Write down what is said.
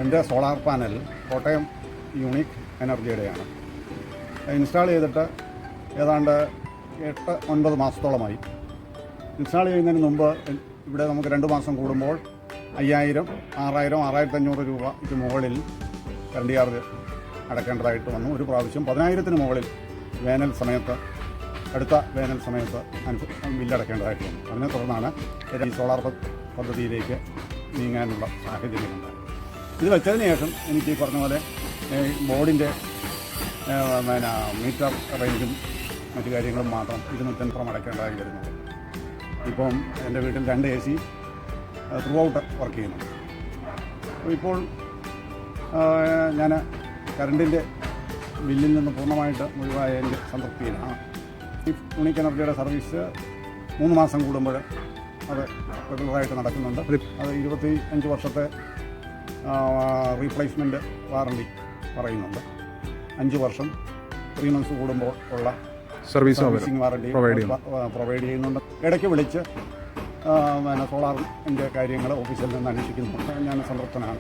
എൻ്റെ solar panel Kottayam unique എനർജിയുടെയാണ്. Install ചെയ്തിട്ട് ഏതാണ്ട് 8-9 മാസത്തോളമായി. ഇൻസ്റ്റാൾ ചെയ്യുന്നതിന് മുമ്പ് ഇവിടെ നമുക്ക് 2 മാസം കൂടുമ്പോൾ 5000, 6000, 6500 രൂപയ്ക്ക് മുകളിൽ കറണ്ട് ചാർജ് അടയ്ക്കേണ്ടതായിട്ട് വന്നു. ഒരു പ്രാവശ്യം 10000-ന് മുകളിൽ വേനൽ സമയത്ത്, അടുത്ത വേനൽ സമയത്ത് ബില്ലടയ്ക്കേണ്ടതായിട്ട് വന്നു. അതിനെ തുടർന്നാണ് ഈ സോളാർ പദ്ധതിയിലേക്ക് നീങ്ങാനുള്ള സാഹചര്യമുണ്ട്. ഇത് വെച്ചതിന് ശേഷം എനിക്ക് ഈ പറഞ്ഞ പോലെ ബോർഡിൻ്റെ മീറ്റർ റേഞ്ചും മറ്റു കാര്യങ്ങളും മാത്രം 250 അടയ്ക്കേണ്ടതായി വരുന്നുള്ളൂ. ഇപ്പം എൻ്റെ വീട്ടിൽ 2 AC ത്രൂ ഔട്ട് വർക്ക് ചെയ്യുന്നുണ്ട്. ഇപ്പോൾ ഞാൻ കറണ്ടിൻ്റെ ബില്ലിൽ നിന്ന് പൂർണ്ണമായിട്ട് ഒഴിവായതിൻ്റെ സംതൃപ്തിയിലാണ്. ഈ യൂണിക് എനർജിയുടെ സർവീസ് 3 മാസം കൂടുമ്പോൾ അത് റെഗുലറായിട്ട് നടക്കുന്നുണ്ട്. അത് 25 വർഷത്തെ റീപ്ലേസ്മെൻറ്റ് വാറണ്ടി പറയുന്നുണ്ട്. 5 വർഷം 3 മന്ത്സ് കൂടുമ്പോൾ ഉള്ള സർവീസിങ് വാറണ്ടി പ്രൊവൈഡ് ചെയ്യുന്നുണ്ട്. ഇടയ്ക്ക് വിളിച്ച് സോളാറിൻ്റെ കാര്യങ്ങൾ ഓഫീസിൽ നിന്ന് അന്വേഷിക്കുന്നുണ്ട്. ഞാൻ സംതൃപ്തനാണ്.